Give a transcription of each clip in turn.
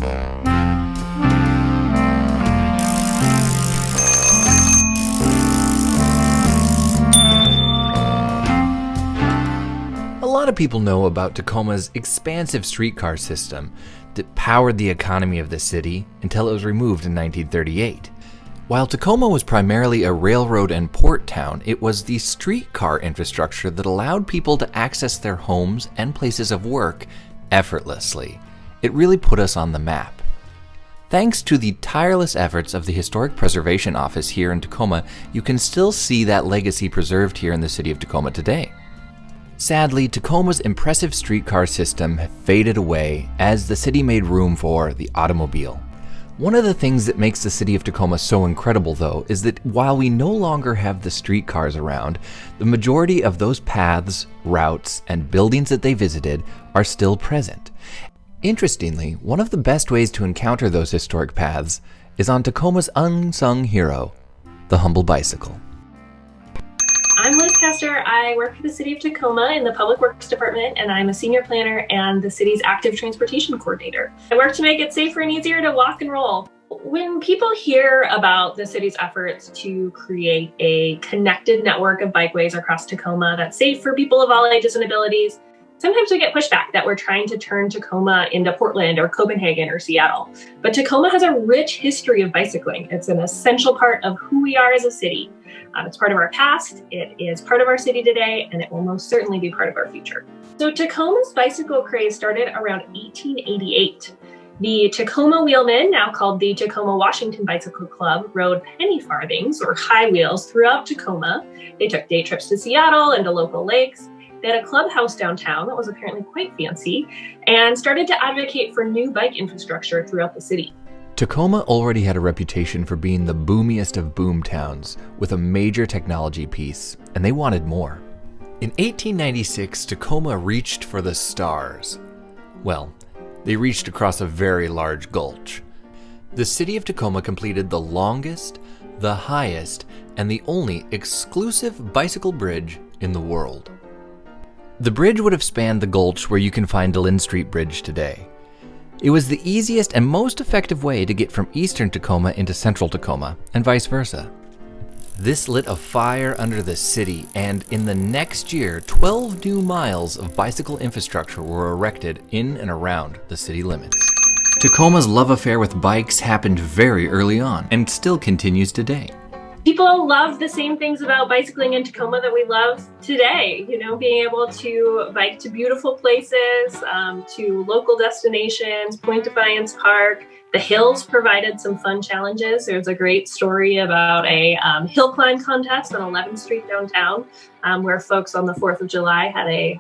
A lot of people know about Tacoma's expansive streetcar system that powered the economy of the city until it was removed in 1938. While Tacoma was primarily a railroad and port town, it was the streetcar infrastructure that allowed people to access their homes and places of work effortlessly. It really put us on the map. Thanks to the tireless efforts of the Historic Preservation Office here in Tacoma, you can still see that legacy preserved here in the city of Tacoma today. Sadly, Tacoma's impressive streetcar system faded away as the city made room for the automobile. One of the things that makes the city of Tacoma so incredible, though, is that while we no longer have the streetcars around, the majority of those paths, routes, and buildings that they visited are still present. Interestingly, one of the best ways to encounter those historic paths is on Tacoma's unsung hero, the humble bicycle. I'm Liz Castor. I work for the City of Tacoma in the Public Works Department, and I'm a senior planner and the city's active transportation coordinator. I work to make it safer and easier to walk and roll. When people hear about the city's efforts to create a connected network of bikeways across Tacoma that's safe for people of all ages and abilities, sometimes we get pushback that we're trying to turn Tacoma into Portland or Copenhagen or Seattle. But Tacoma has a rich history of bicycling. It's an essential part of who we are as a city. It's part of our past, it is part of our city today, and it will most certainly be part of our future. So Tacoma's bicycle craze started around 1888. The Tacoma Wheelmen, now called the Tacoma Washington Bicycle Club, rode penny farthings or high wheels throughout Tacoma. They took day trips to Seattle and to local lakes. They had a clubhouse downtown that was apparently quite fancy and started to advocate for new bike infrastructure throughout the city. Tacoma already had a reputation for being the boomiest of boom towns with a major technology piece, and they wanted more. In 1896, Tacoma reached for the stars. Well, they reached across a very large gulch. The city of Tacoma completed the longest, the highest, and the only exclusive bicycle bridge in the world. The bridge would have spanned the gulch where you can find Dillon Street Bridge today. It was the easiest and most effective way to get from eastern Tacoma into central Tacoma, and vice versa. This lit a fire under the city, and in the next year, 12 new miles of bicycle infrastructure were erected in and around the city limits. Tacoma's love affair with bikes happened very early on, and still continues today. People love the same things about bicycling in Tacoma that we love today. You know, being able to bike to beautiful places, to local destinations, Point Defiance Park. The hills provided some fun challenges. There's a great story about a hill climb contest on 11th Street downtown, where folks on the 4th of July had a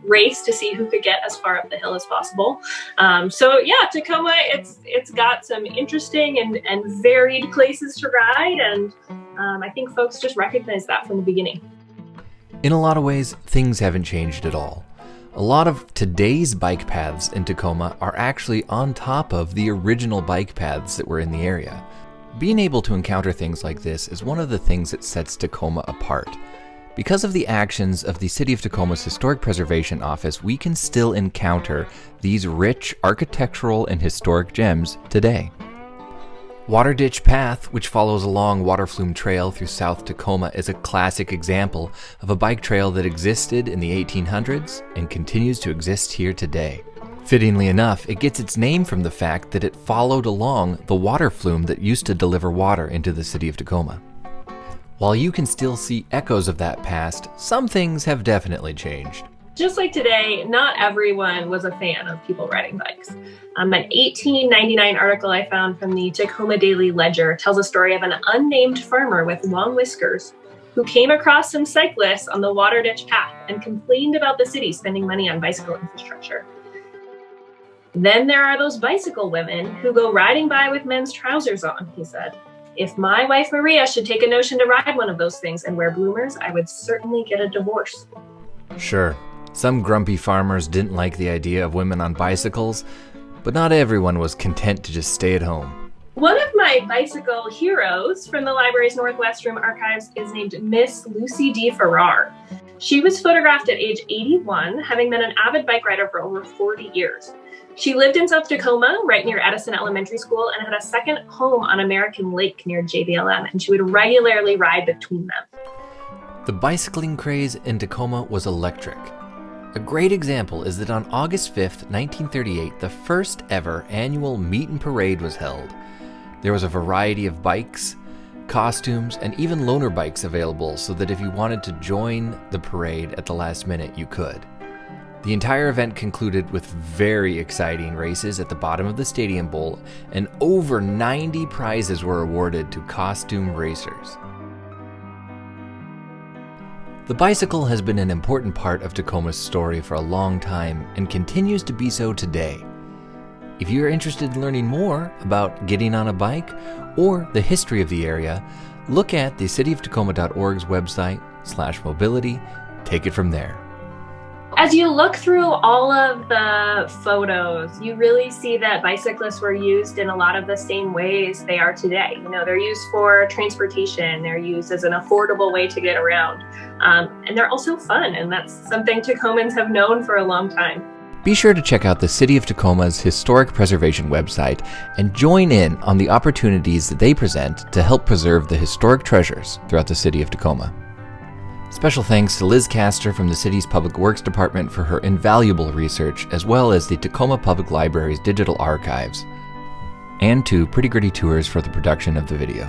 race to see who could get as far up the hill as possible. So yeah, Tacoma, it's got some interesting and varied places to ride, and I think folks just recognize that from the beginning. In a lot of ways, things haven't changed at all. A lot of today's bike paths in Tacoma are actually on top of the original bike paths that were in the area. Being able to encounter things like this is one of the things that sets Tacoma apart. Because of the actions of the City of Tacoma's Historic Preservation Office, we can still encounter these rich architectural and historic gems today. Waterditch Path, which follows along Waterflume Trail through South Tacoma, is a classic example of a bike trail that existed in the 1800s and continues to exist here today. Fittingly enough, it gets its name from the fact that it followed along the water flume that used to deliver water into the city of Tacoma. While you can still see echoes of that past, some things have definitely changed. Just like today, not everyone was a fan of people riding bikes. An 1899 article I found from the Tacoma Daily Ledger tells a story of an unnamed farmer with long whiskers who came across some cyclists on the Waterditch Path and complained about the city spending money on bicycle infrastructure. Then there are those bicycle women who go riding by with men's trousers on, he said. If my wife Maria should take a notion to ride one of those things and wear bloomers, I would certainly get a divorce. Sure. Some grumpy farmers didn't like the idea of women on bicycles, but not everyone was content to just stay at home. One of my bicycle heroes from the library's Northwest Room archives is named Miss Lucy D. Farrar. She was photographed at age 81, having been an avid bike rider for over 40 years. She lived in South Tacoma, right near Edison Elementary School, and had a second home on American Lake near JBLM, and she would regularly ride between them. The bicycling craze in Tacoma was electric. A great example is that on August 5th, 1938, the first ever annual Meet and Parade was held. There was a variety of bikes, costumes, and even loaner bikes available so that if you wanted to join the parade at the last minute, you could. The entire event concluded with very exciting races at the bottom of the Stadium Bowl, and over 90 prizes were awarded to costume racers. The bicycle has been an important part of Tacoma's story for a long time and continues to be so today. If you're interested in learning more about getting on a bike or the history of the area, look at the cityoftacoma.org's website/mobility. Take it from there. As you look through all of the photos, you really see that bicyclists were used in a lot of the same ways they are today. They're used for transportation, they're used as an affordable way to get around, and they're also fun, and that's something Tacomans have known for a long time. Be sure to check out the City of Tacoma's Historic Preservation website and join in on the opportunities that they present to help preserve the historic treasures throughout the City of Tacoma. Special thanks to Liz Castor from the city's Public Works Department for her invaluable research, as well as the Tacoma Public Library's digital archives, and to Pretty Gritty Tours for the production of the video.